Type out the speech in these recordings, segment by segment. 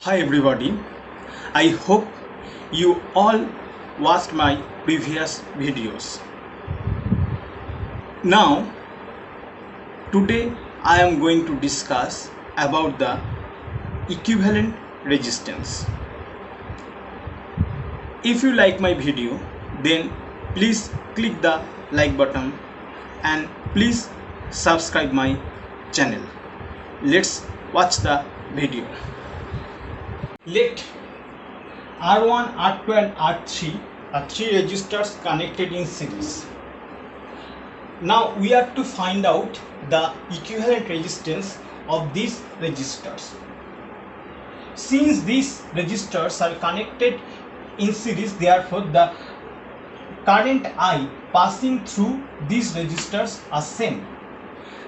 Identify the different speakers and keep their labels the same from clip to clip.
Speaker 1: Hi everybody, I hope you all watched my previous videos. Now, today I am going to discuss about the equivalent resistance. If you like my video, then please click the like button and please subscribe my channel. Let's watch the video. Let R1, R2 and R3 are three resistors connected in series. Now we have to find out the equivalent resistance of these resistors. Since these resistors are connected in series, therefore the current I passing through these resistors are same,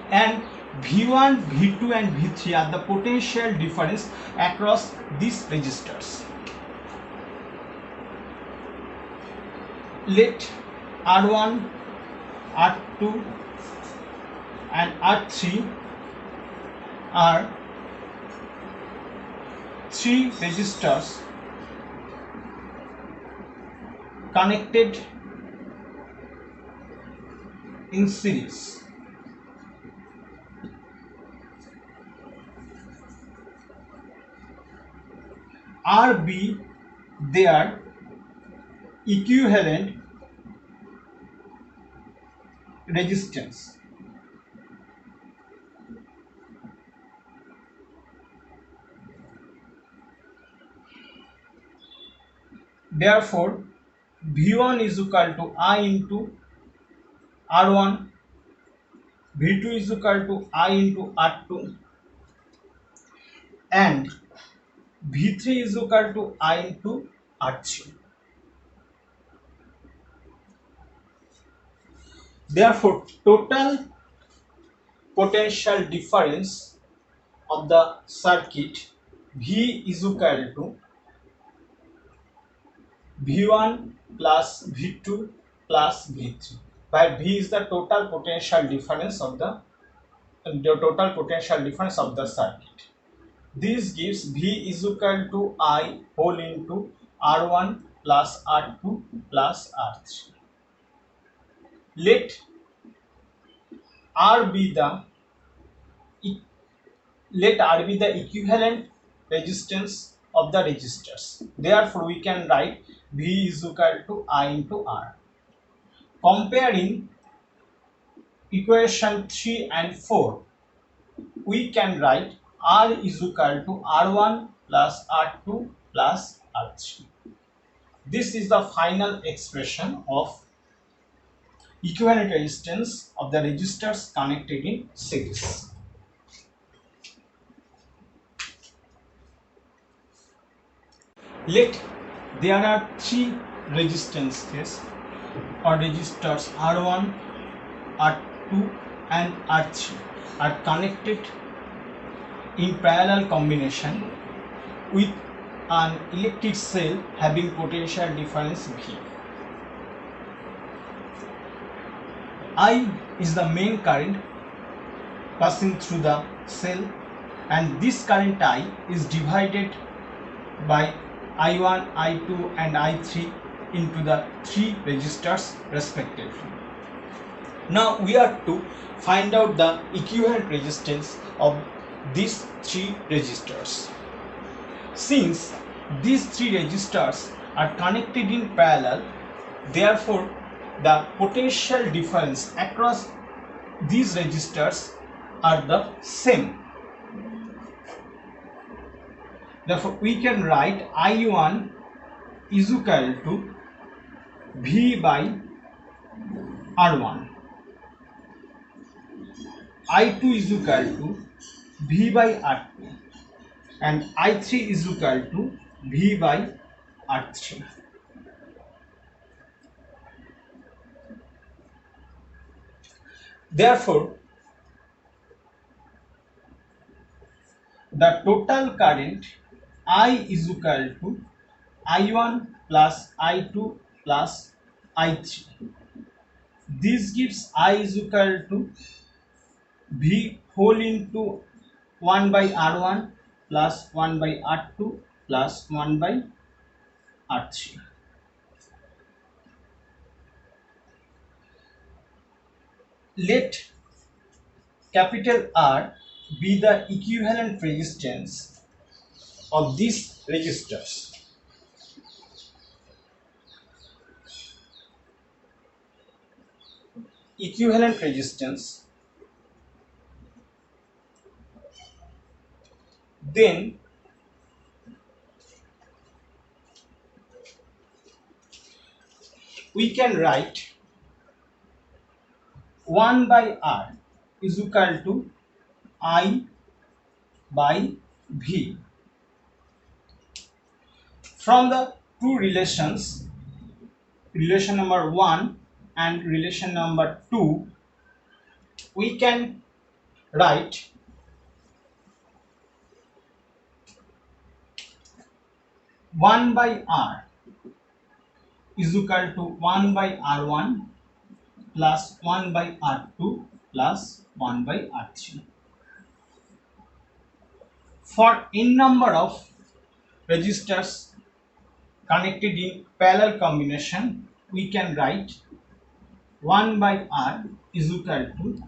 Speaker 1: and V1, V2 and V3 are the potential difference across these resistors. Let R1, R2 and R3 are three resistors connected in series. RB their equivalent resistance. Therefore, V1 is equal to I into R1, V2 is equal to I into R2 and V3 is equal to I into R3. Therefore, total potential difference of the circuit V is equal to V1 plus V2 plus V3, where V is the total potential difference of the circuit. This gives V is equal to I whole into R1 plus R2 plus R3. Let R be the equivalent resistance of the resistors. Therefore, we can write V is equal to I into R. Comparing equation 3 and 4, we can write R is equal to R1 plus R2 plus R3. This is the final expression of equivalent resistance of the resistors connected in series. Let there are three resistances or resistors R1, R2 and R3 are connected in parallel combination with an electric cell having potential difference V. I is the main current passing through the cell, and this current I is divided by I1, I2 and I3 into the three resistors respectively. Now we are to find out the equivalent resistance of these three resistors. Since these three resistors are connected in parallel, therefore the potential difference across these resistors are the same. Therefore, we can write I1 is equal to V by R1, I2 is equal to V by R2 and I3 is equal to V by R3. Therefore, the total current I is equal to I1 plus I2 plus I3. This gives I is equal to V whole into 1 by R1 plus 1 by R2 plus 1 by R3. Let capital R be the equivalent resistance of these resistors. Equivalent resistance. Then we can write 1 by R is equal to I by V. From the two relations, relation number 1 and relation number 2, we can write one by R is equal to 1 by R1 plus 1 by R2 plus 1 by R3. For n number of resistors connected in parallel combination, we can write 1 by R is equal to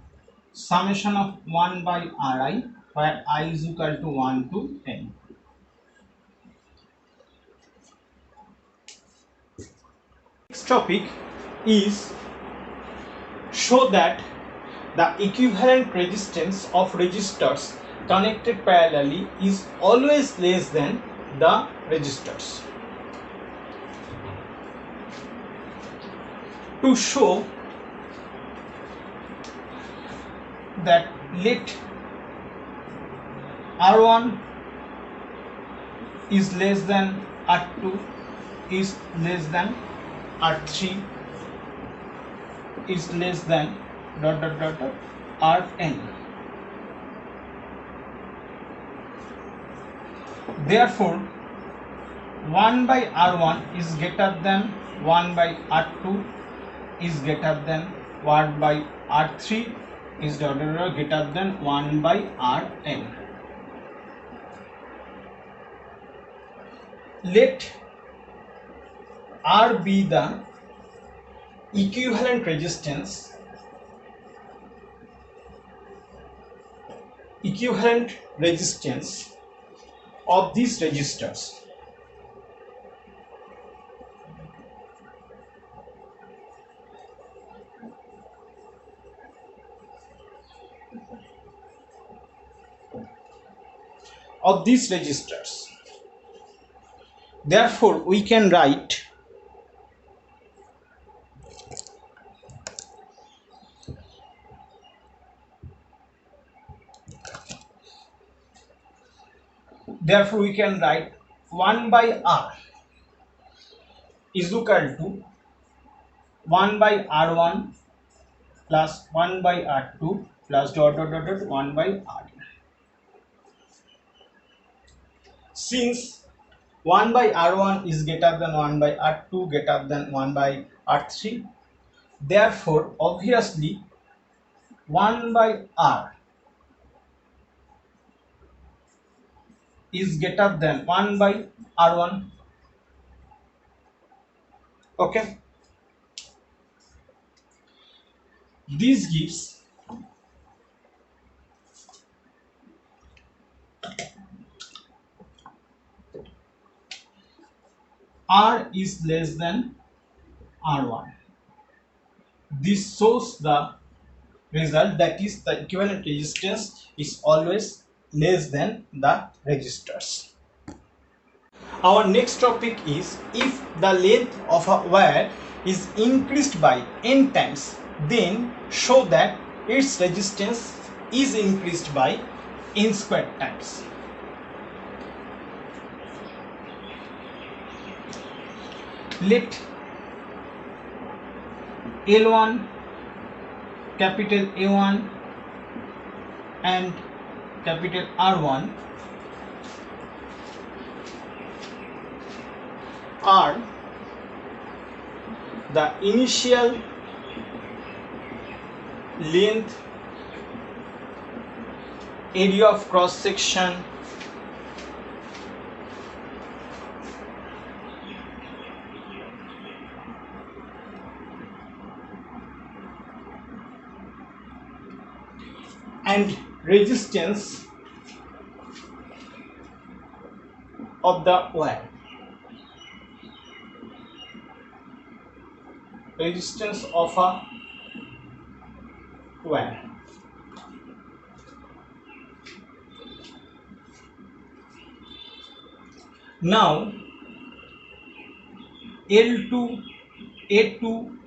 Speaker 1: summation of 1 by Ri, where I is equal to 1 to n. Next topic is show that the equivalent resistance of resistors connected parallelly is always less than the resistors. To show that, let R1 is less than R2 is less than R3 is less than ... Rn. Therefore 1 by R1 is greater than 1 by R2 is greater than 1 by R3 is greater than 1 by Rn. Let R be the equivalent resistance of these resistors. Therefore, we can write Therefore, we can write 1 by R is equal to 1 by R1 plus 1 by R2 plus ... 1 by Rn. Since 1 by R1 is greater than 1 by R2 greater than 1 by R3, therefore, obviously 1 by R is greater than 1 by R1. Okay, this gives R is less than R1. This shows the result, that is, the equivalent resistance is always less than the resistors. Our next topic is, if the length of a wire is increased by n times, then show that its resistance is increased by n squared times. Let L1, capital A1 and capital R1 are the initial length, area of cross section, and resistance of the wire. Resistance of a wire. Now L2, A2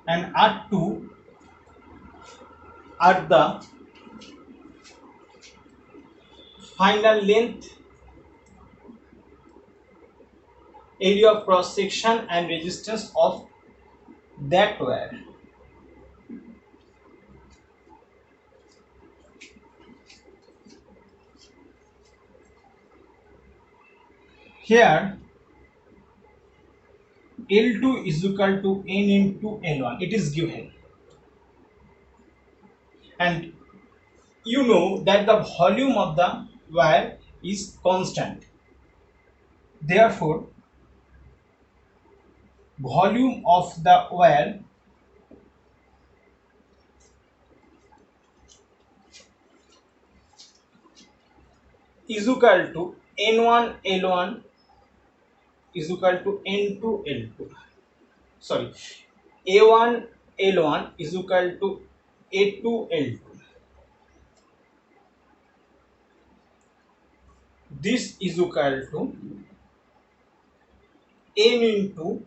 Speaker 1: and R2 are the final length, area of cross section and resistance of that wire. Here L2 is equal to N into L1, it is given, and you know that the volume of the wire is constant. Therefore, volume of the wire is equal to N1 L1 is equal to N2 L2. Sorry, A1 L1 is equal to A2 L2. This is equal to N into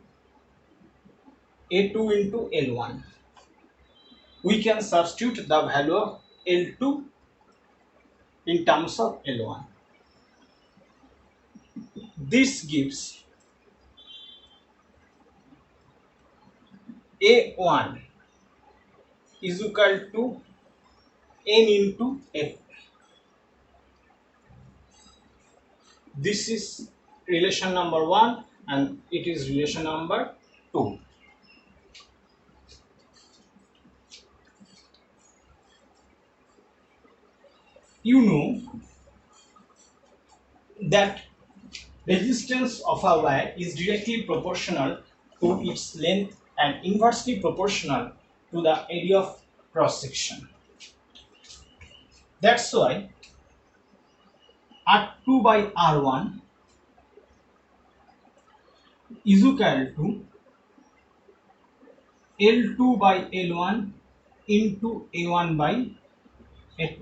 Speaker 1: A2 into L1. We can substitute the value of L2 in terms of L1. This gives A1 is equal to N into F. This is relation number 1 and it is relation number 2. You know that resistance of a wire is directly proportional to its length and inversely proportional to the area of cross section. That's why R2 by R1 is equal to L2 by L1 into A1 by A2.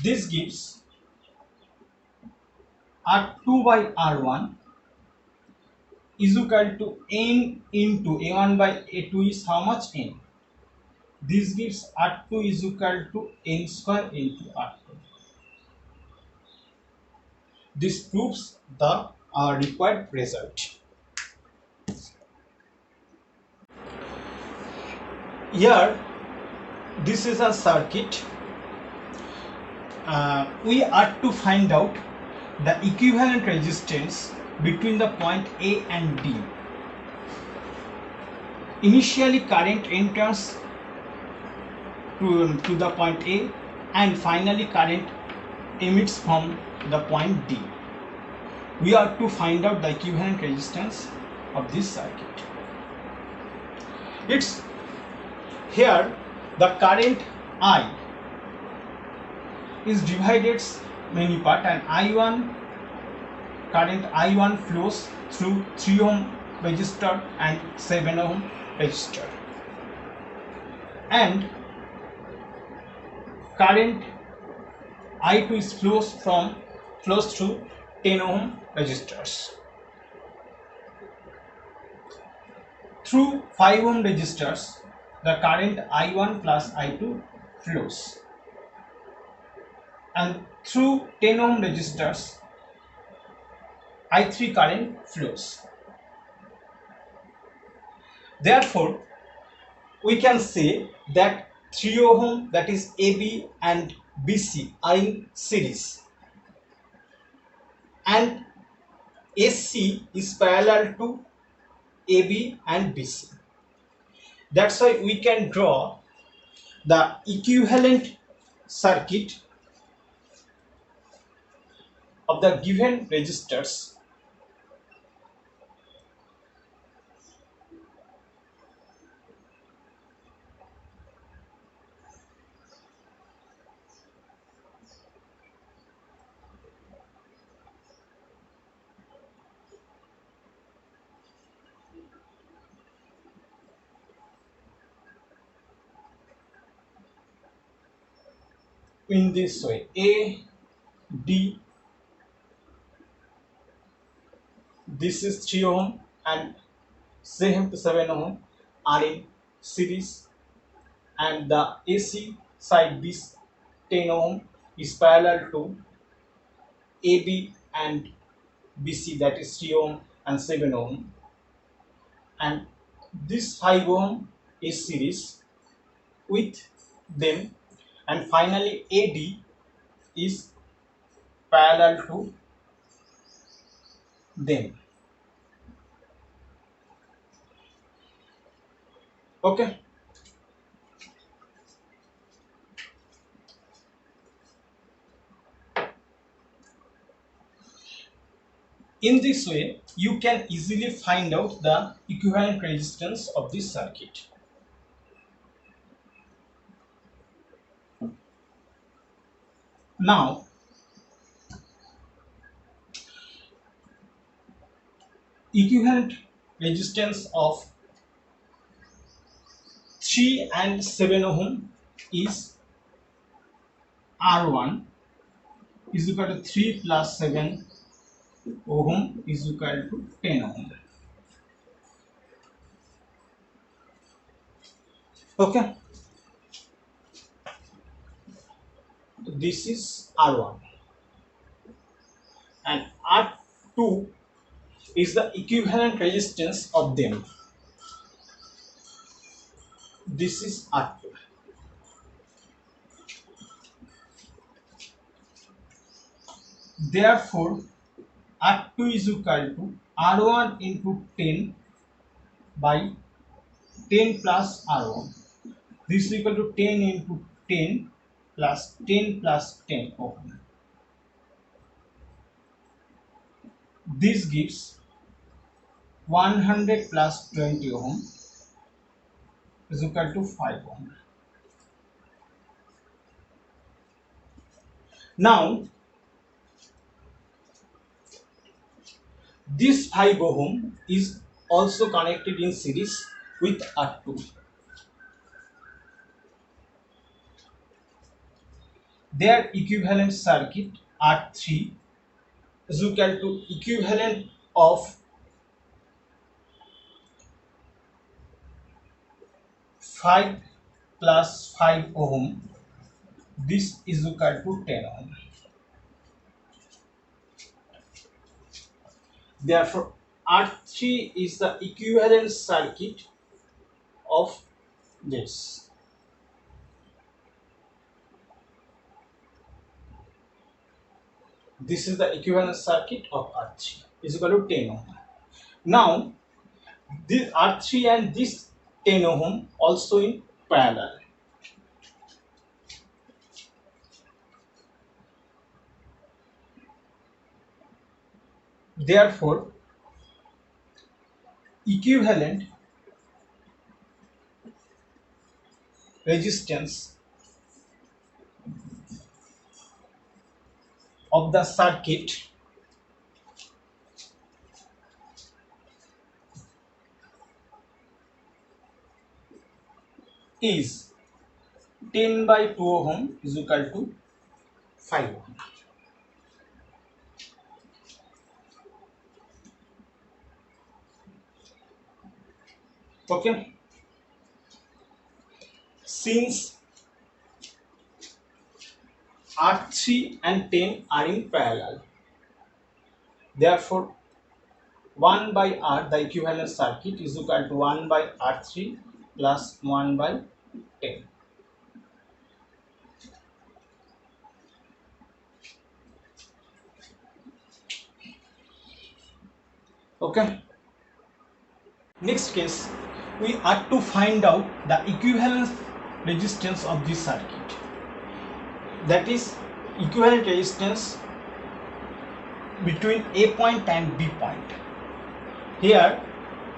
Speaker 1: This gives R2 by R1 is equal to N into A1 by A2 is how much? N. This gives R2 is equal to N square into R2. This proves the required result. Here, this is a circuit. We are to find out the equivalent resistance between the point A and D. Initially, current enters to the point A and finally current emits from the point D. We are to find out the equivalent resistance of this circuit. It's here the current I is divided many part, and I1 current I1 flows through 3 ohm resistor and 7 ohm resistor, and current I2 is flows through 10 ohm resistors. Through 5 ohm resistors, the current I1 plus I2 flows, and through 10 ohm resistors, I3 current flows. Therefore, we can say that 3 ohm, that is AB and BC, are in series, and AC is parallel to AB and BC. That's why we can draw the equivalent circuit of the given resistors in this way. A, D, this is 3 ohm and 7 ohm are in series, and the AC side, this 10 ohm is parallel to AB and BC, that is 3 ohm and 7 ohm, and this 5 ohm is series with them, and finally AD is parallel to them. Okay, in this way you can easily find out the equivalent resistance of this circuit. Now equivalent resistance of 3 and 7 ohm is R1 is equal to 3 plus 7 ohm is equal to 10 ohm. Okay, this is R1 and R2 is the equivalent resistance of them. This is R2. Therefore, R2 is equal to R1 into 10 by 10 plus R1. This is equal to 10 into 10 plus 10 plus 10 ohm. This gives 100 plus 20 ohm is equal to 5 ohm. Now, this 5 ohm is also connected in series with R2. Their equivalent circuit R3 is equal to equivalent of 5 plus 5 ohm. This is equal to 10 ohm. Therefore, R3 is the equivalent circuit of this. This is the equivalent circuit of R3 is equal to 10 ohm. Now, this R3 and this 10 ohm also in parallel. Therefore, equivalent resistance of the circuit is 10 by 2 ohm is equal to 5 ohm. Okay, since R3 and 10 are in parallel, therefore 1 by R, the equivalent circuit, is equal to 1 by R3 plus 1 by 10. Okay, next case we are to find out the equivalence resistance of this circuit, that is equivalent resistance between A point and B point. Here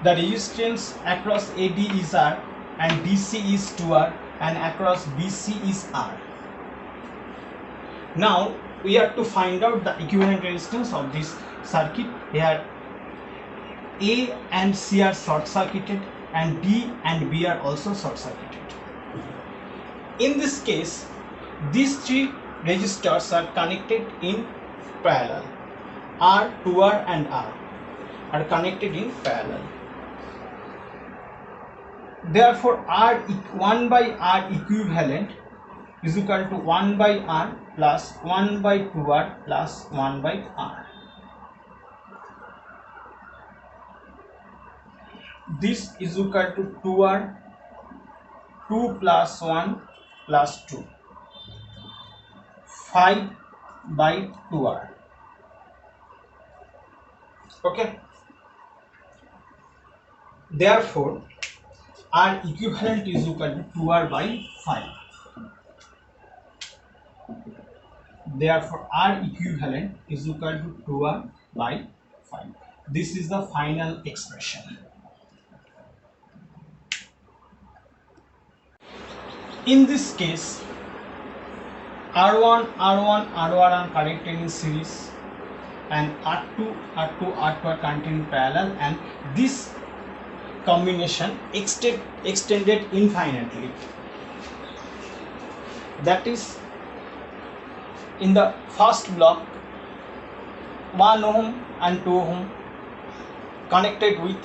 Speaker 1: the resistance across AB is R and DC is 2R and across BC is R. Now we are to find out the equivalent resistance of this circuit. Here A and C are short circuited and D and B are also short circuited. In this case, these three resistors are connected in parallel. R, 2R and R are connected in parallel. Therefore, 1 by R equivalent is equal to 1 by R plus 1 by 2R plus 1 by R. This is equal to 2R, 2 plus 1 plus 2, 5 by 2R. Okay. Therefore, R equivalent is equal to 2R by 5. Therefore, R equivalent is equal to 2R by 5. This is the final expression. In this case, R1 are connected in series and R2 are connected in parallel, and this combination extended infinitely. That is, in the first block 1 ohm and 2 ohm connected with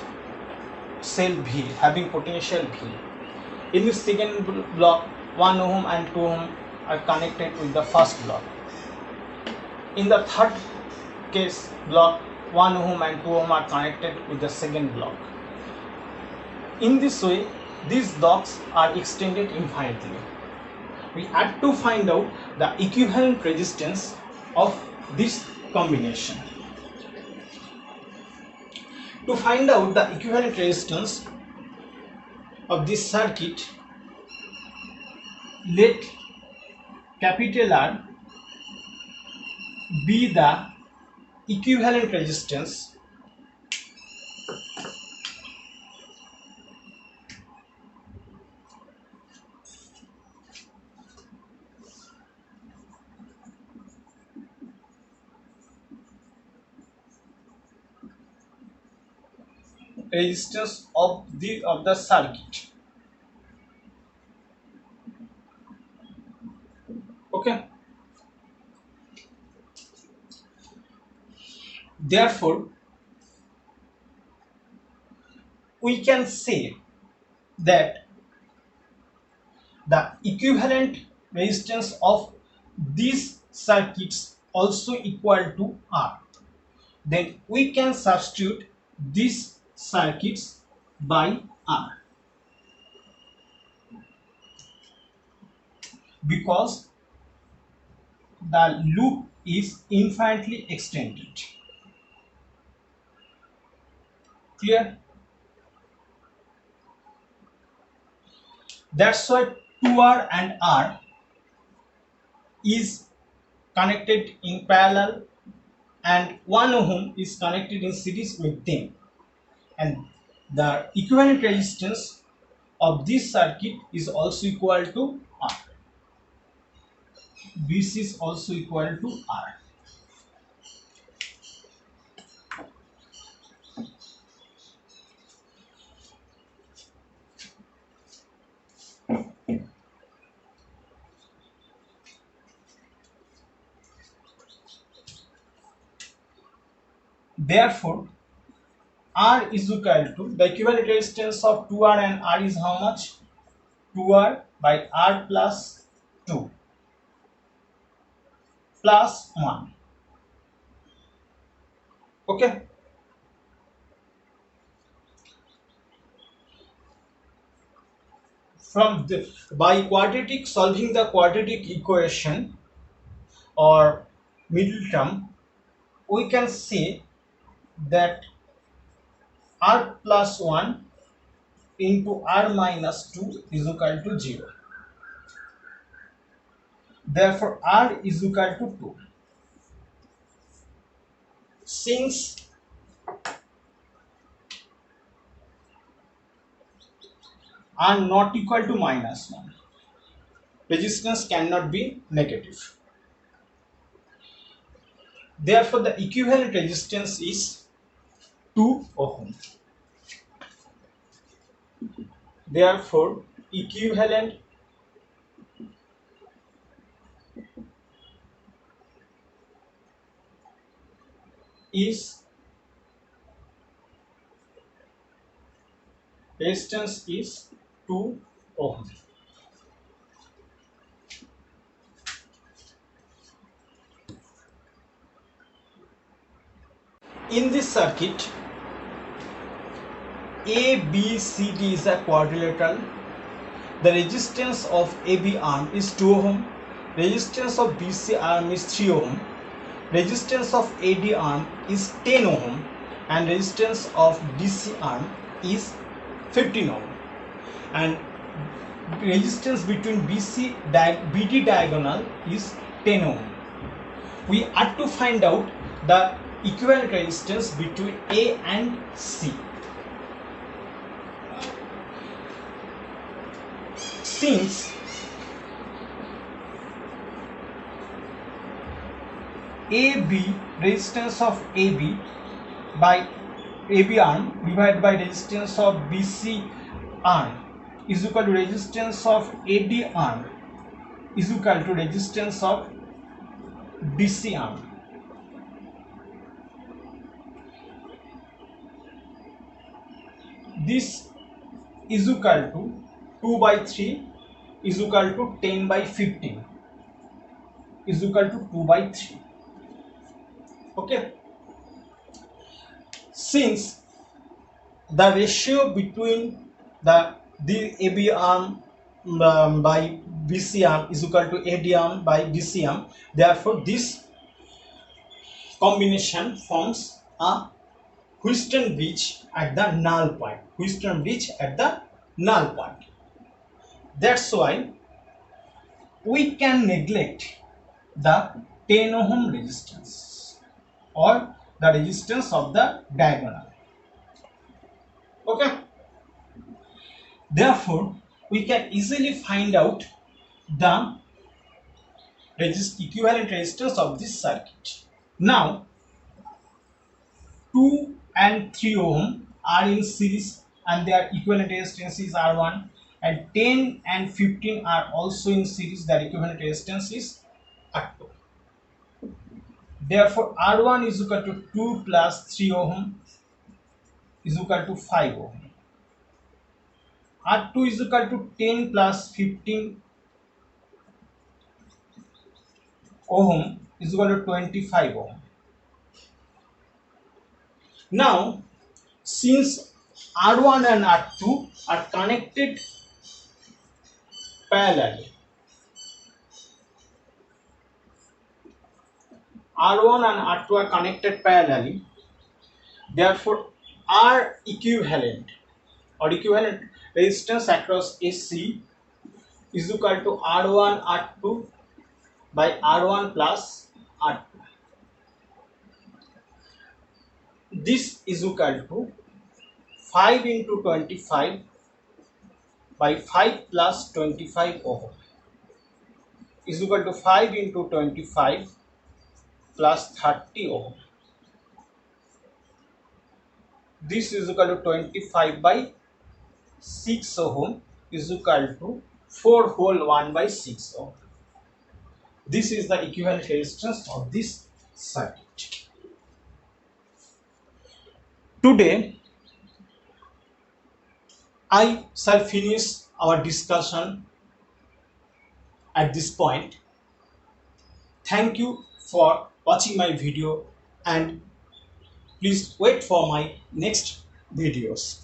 Speaker 1: cell V having potential V. In the second block 1 ohm and 2 ohm are connected with the first block. In the third case, block 1 ohm and 2 ohm are connected with the second block. In this way, these blocks are extended infinitely. We had to find out the equivalent resistance of this combination. To find out the equivalent resistance of this circuit, let capital R be the equivalent resistance of the circuit. Okay. Therefore, we can say that the equivalent resistance of these circuits also equal to R. Then we can substitute these circuits by R, because the loop is infinitely extended. Clear? That's why 2R and R is connected in parallel and 1 ohm is connected in series with them, and the equivalent resistance of this circuit is also equal to R. BC is also equal to R. Therefore, R is equal to the equivalent resistance of 2R and R is how much? 2R by R plus 2 plus 1. Okay. By quadratic, solving the quadratic equation or middle term, we can say that R plus 1 into R minus 2 is equal to 0. Therefore, R is equal to 2. Since R not equal to minus 1, resistance cannot be negative. Therefore, the equivalent resistance is 2 ohm. Therefore, equivalent resistance is 2 ohm. In this circuit, ABCD is a quadrilateral. The resistance of AB arm is 2 ohm. Resistance of BC arm is 3 ohm. Resistance of AD arm is 10 ohm. And resistance of DC arm is 15 ohm. And resistance between BD diagonal is 10 ohm. We have to find out the equivalent resistance between A and C. Since AB, resistance of AB by AB arm divided by resistance of BC arm is equal to resistance of AD arm is equal to resistance of DC arm. This is equal to 2 by 3 is equal to 10 by 15 is equal to 2 by 3. Okay. Since the ratio between the AB arm by BC arm is equal to AD arm by DC arm, therefore this combination forms a Wheatstone bridge at the null point. Wheatstone bridge at the null point. That's why we can neglect the 10 ohm resistance or the resistance of the diagonal. Okay. Therefore, we can easily find out the equivalent resistance of this circuit. Now, 2 and 3 ohm are in series and their equivalent resistance is R1, and 10 and 15 are also in series, their equivalent resistance is R2. Therefore, R1 is equal to 2 plus 3 ohm is equal to 5 ohm. R2 is equal to 10 plus 15 ohm is equal to 25 ohm. Now, since R1 and R2 are connected parallelly, R1 and R2 are connected parallelly, therefore R equivalent or equivalent resistance across AC is equal to R1 R2 by R1 plus R2. This is equal to 5 into 25 by 5 plus 25 ohm is equal to 5 into 25 plus 30 ohm. This is equal to 25 by 6 ohm is equal to 4 whole 1 by 6 ohm. This is the equivalent resistance of this circuit. Today, I shall finish our discussion at this point. Thank you for watching my video and please wait for my next videos.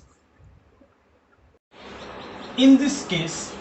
Speaker 1: In this case,